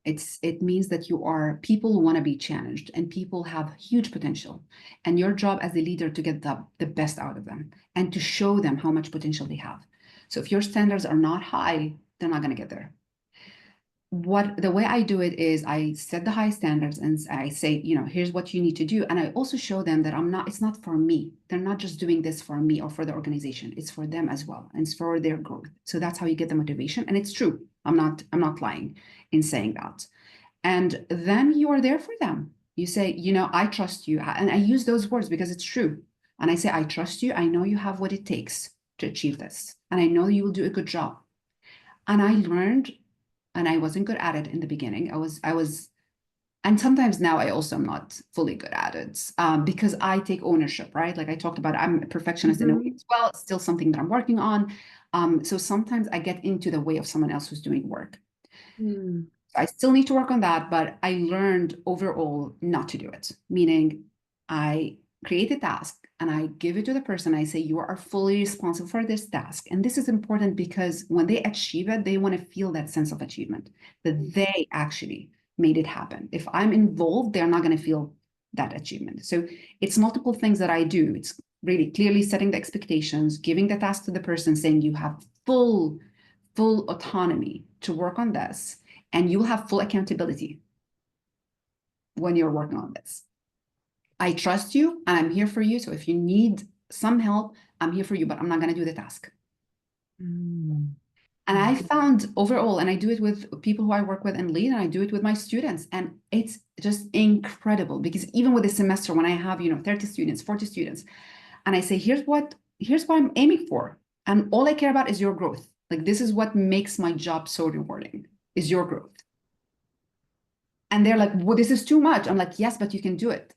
[SPEAKER 2] It means that people want to be challenged and people have huge potential. And your job as a leader to get the best out of them and to show them how much potential they have. So if your standards are not high, they're not going to get there. The way I do it is I set the high standards and I say, here's what you need to do. And I also show them that it's not for me. They're not just doing this for me or for the organization. It's for them as well. And it's for their growth. So that's how you get the motivation. And it's true. I'm not lying in saying that. And then you are there for them. You say, I trust you. And I use those words because it's true. And I say, I trust you. I know you have what it takes to achieve this. And I know you will do a good job. And I learned, and I wasn't good at it in the beginning. And sometimes now I also am not fully good at it because I take ownership, right? Like I talked about, I'm a perfectionist in a way
[SPEAKER 1] Mhm.
[SPEAKER 2] as well. It's still something that I'm working on. So sometimes I get into the way of someone else who's doing work.
[SPEAKER 1] Mm.
[SPEAKER 2] I still need to work on that, but I learned overall not to do it. Meaning I create a task and I give it to the person. I say, you are fully responsible for this task. And this is important because when they achieve it, they want to feel that sense of achievement, that they actually made it happen. If I'm involved, they're not going to feel that achievement. So it's multiple things that I do. It's really clearly setting the expectations, giving the task to the person, saying you have full autonomy to work on this and you will have full accountability when you're working on this. I trust you and I'm here for you. So if you need some help, I'm here for you, but I'm not going to do the task.
[SPEAKER 1] Mm.
[SPEAKER 2] And I found overall, and I do it with people who I work with and lead, and I do it with my students. And it's just incredible because even with a semester, when I have, 30 students, 40 students, and I say, here's what I'm aiming for. And all I care about is your growth. Like this is what makes my job so rewarding, is your growth. And they're like, well, this is too much. I'm like, yes, but you can do it.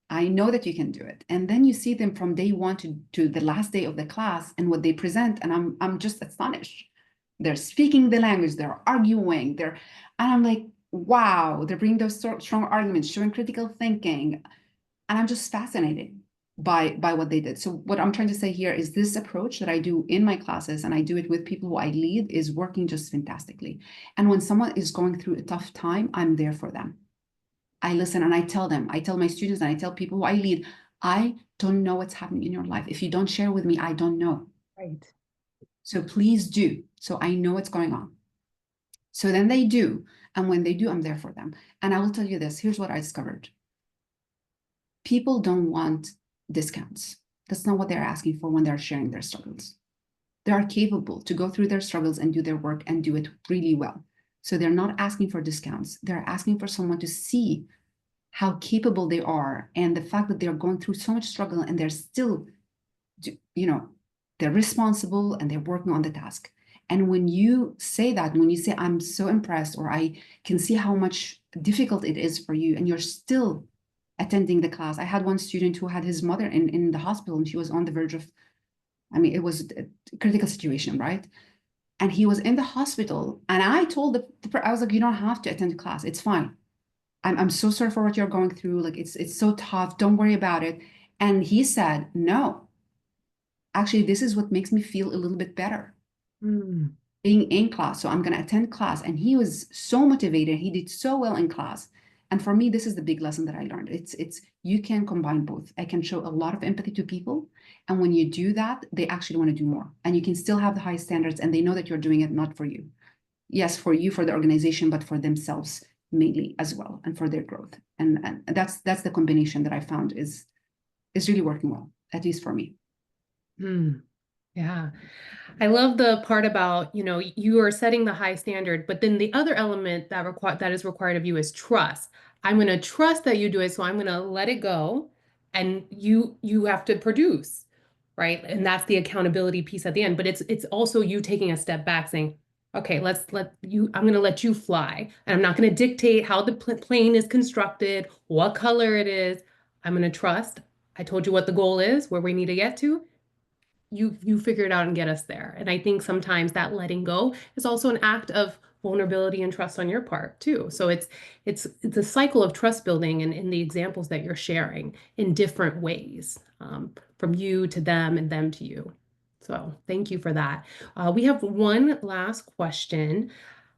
[SPEAKER 2] I know that you can do it. And then you see them from day one to the last day of the class and what they present. And I'm just astonished. They're speaking the language, they're arguing, and I'm like, wow, they're bringing those strong arguments, showing critical thinking. And I'm just fascinated. by what they did. So what I'm trying to say here is this approach that I do in my classes, and I do it with people who I lead, is working just fantastically. And when someone is going through a tough time, I'm there for them. I listen and I tell them, I tell my students and I tell people who I lead, I don't know what's happening in your life. If you don't share with me, I don't know.
[SPEAKER 1] Right.
[SPEAKER 2] So please do. So I know what's going on. So then they do. And when they do, I'm there for them. And I will tell you this, here's what I discovered. People don't want discounts. That's not what they're asking for when they're sharing their struggles. They are capable to go through their struggles and do their work and do it really well. So they're not asking for discounts. They're asking for someone to see how capable they are, and the fact that they're going through so much struggle and they're still, they're responsible and they're working on the task. And when you say that, when you say, I'm so impressed, or I can see how much difficult it is for you, and you're still attending the class. I had one student who had his mother in the hospital, and she was on the verge of, I mean, it was a critical situation, right? And he was in the hospital. And I told I was like, you don't have to attend the class. It's fine. I'm so sorry for what you're going through. Like, it's so tough. Don't worry about it. And he said, no, actually, this is what makes me feel a little bit better,
[SPEAKER 1] Mm.
[SPEAKER 2] being in class. So I'm going to attend class. And he was so motivated. He did so well in class. And for me, this is the big lesson that I learned. It's you can combine both. I can show a lot of empathy to people. And when you do that, they actually want to do more. And you can still have the high standards, and they know that you're doing it not for you. Yes, for you, for the organization, but for themselves mainly as well, and for their growth. And that's the combination that I found is really working well, at least for me.
[SPEAKER 1] Mm. Yeah. I love the part about, you are setting the high standard, but then the other element that is required of you is trust. I'm going to trust that you do it, so I'm going to let it go, and you have to produce, right? And that's the accountability piece at the end. But it's also you taking a step back, saying, okay, I'm going to let you fly, and I'm not going to dictate how the plane is constructed, what color it is. I'm going to trust. I told you what the goal is, where we need to get to. You figure it out and get us there. And I think sometimes that letting go is also an act of vulnerability and trust on your part too. So it's a cycle of trust building, and in the examples that you're sharing in different ways, from you to them and them to you. So thank you for that. We have one last question.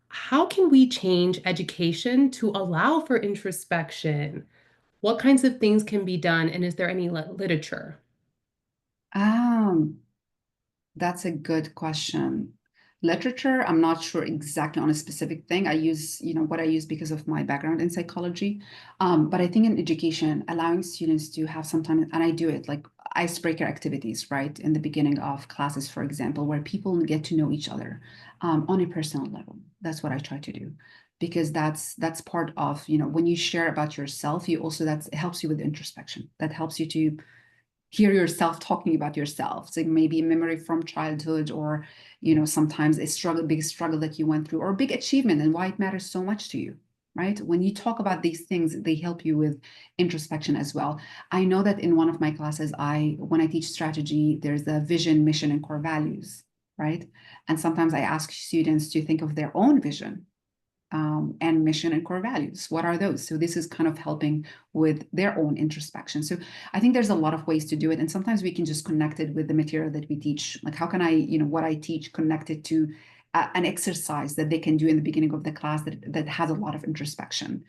[SPEAKER 1] How can we change education to allow for introspection? What kinds of things can be done, and is there any literature?
[SPEAKER 2] Um, That's a good question. Literature, I'm not sure exactly on a specific thing. I use, what I use because of my background in psychology. But I think in education, allowing students to have some time, and I do it like icebreaker activities, right? In the beginning of classes, for example, where people get to know each other on a personal level. That's what I try to do. Because that's part of, when you share about yourself, you also, it helps you with introspection. That helps you to hear yourself talking about yourself. So maybe a memory from childhood, or sometimes a big struggle that you went through, or a big achievement, and why it matters so much to you, right? When you talk about these things, they help you with introspection as well. I know that in one of my classes, when I teach strategy, there's a vision, mission, and core values, right? And sometimes I ask students to think of their own vision, and mission and core values. What are those? So this is kind of helping with their own introspection. So I think there's a lot of ways to do it. And sometimes we can just connect it with the material that we teach. Like, how can I, what I teach, connect it to an exercise that they can do in the beginning of the class that has a lot of introspection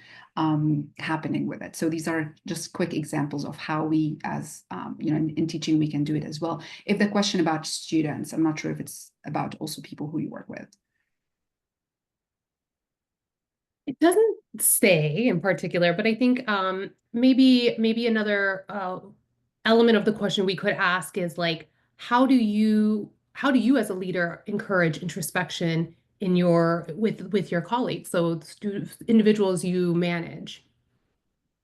[SPEAKER 2] happening with it. So these are just quick examples of how we, as in teaching, we can do it as well. If the question about students, I'm not sure if it's about also people who you work with.
[SPEAKER 1] It doesn't say in particular, but I think maybe another element of the question we could ask is like, how do you as a leader encourage introspection in your with your colleagues, so individuals you manage?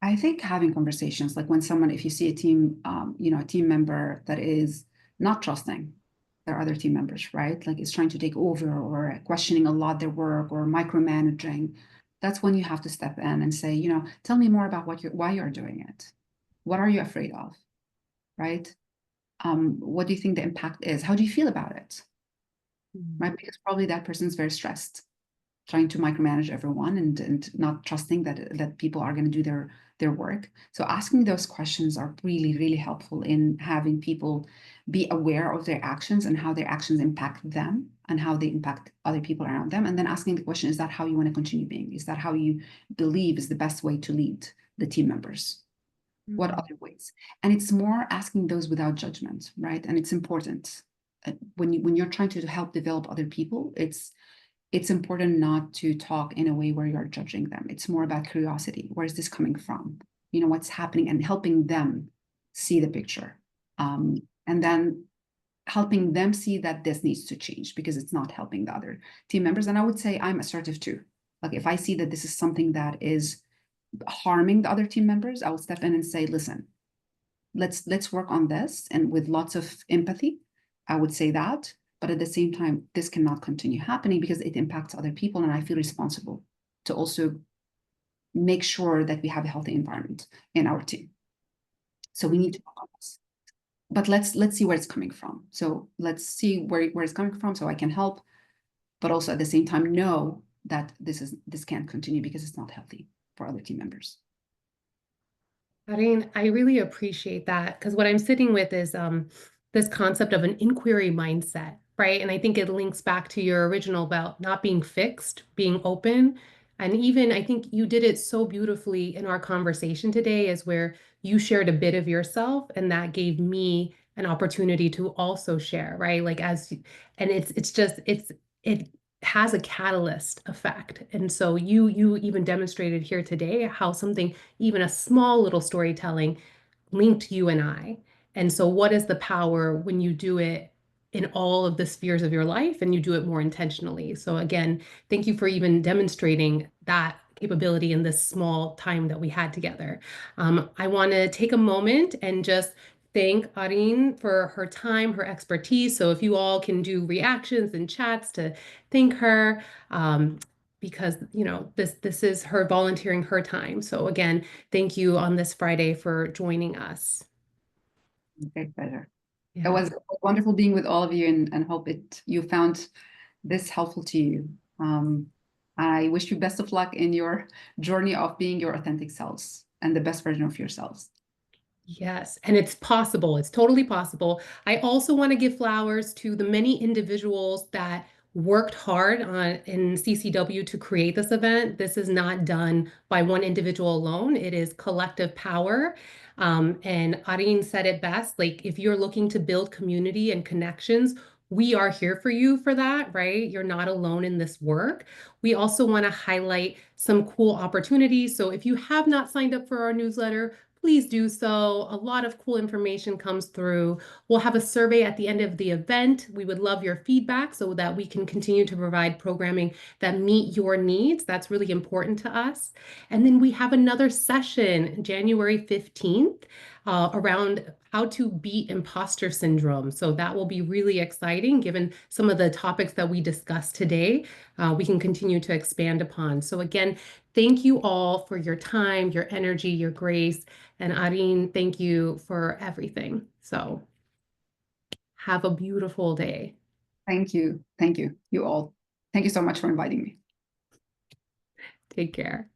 [SPEAKER 2] I think having conversations, like when someone, if you see a team, a team member that is not trusting their other team members, right? Like is trying to take over, or questioning a lot their work, or micromanaging, that's when you have to step in and say, tell me more about why you're doing it. What are you afraid of, right? What do you think the impact is? How do you feel about it,
[SPEAKER 1] Mm.
[SPEAKER 2] right? Because probably that person's very stressed. trying to micromanage everyone and not trusting that people are going to do their work. So asking those questions are really, really helpful in having people be aware of their actions and how their actions impact them and how they impact other people around them. And then asking the question, is that how you want to continue being? Is that how you believe is the best way to lead the team members? What
[SPEAKER 1] Mm.
[SPEAKER 2] other ways? And it's more asking those without judgment, right? And it's important. When you're trying to help develop other people, it's important not to talk in a way where you're judging them. It's more about curiosity. Where is this coming from? What's happening, and helping them see the picture. And then helping them see that this needs to change because it's not helping the other team members. And I would say I'm assertive too. Like if I see that this is something that is harming the other team members, I will step in and say, listen, let's work on this, and with lots of empathy, I would say that. But at the same time, this cannot continue happening because it impacts other people, and I feel responsible to also make sure that we have a healthy environment in our team. So we need to work on this. But let's see where it's coming from. So let's see where it's coming from so I can help, but also at the same time know that this can't continue because it's not healthy for other team members.
[SPEAKER 1] Areen, I really appreciate that because what I'm sitting with is this concept of an inquiry mindset, right? And I think it links back to your original about not being fixed, being open. And even I think you did it so beautifully in our conversation today, is where you shared a bit of yourself, and that gave me an opportunity to also share, right? Like and it's just it has a catalyst effect. And so you even demonstrated here today how something, even a small little storytelling, linked you and I. And so what is the power when you do it in all of the spheres of your life and you do it more intentionally? So again, thank you for even demonstrating that capability in this small time that we had together. I want to take a moment and just thank Areen for her time, her expertise. So if you all can do reactions and chats to thank her, because this is her volunteering her time. So again, thank you on this Friday for joining us.
[SPEAKER 2] Great pleasure. It
[SPEAKER 1] Yeah.
[SPEAKER 2] was wonderful being with all of you, and hope you found this helpful to you. I wish you best of luck in your journey of being your authentic selves and the best version of yourselves.
[SPEAKER 1] Yes, and it's possible. It's totally possible. I also want to give flowers to the many individuals that worked hard on in CCW to create this event. This is not done by one individual alone. It is collective power. And Areen said it best, like if you're looking to build community and connections, we are here for you for that, right? You're not alone in this work. We also want to highlight some cool opportunities. So if you have not signed up for our newsletter, please do so. A lot of cool information comes through. We'll have a survey at the end of the event. We would love your feedback so that we can continue to provide programming that meet your needs. That's really important to us. And then we have another session, January 15th, around how to beat imposter syndrome. So that will be really exciting given some of the topics that we discussed today. We can continue to expand upon. So again, thank you all for your time, your energy, your grace. And Areen, thank you for everything. So have a beautiful day.
[SPEAKER 2] Thank you. Thank you. You all. Thank you so much for inviting me.
[SPEAKER 1] Take care.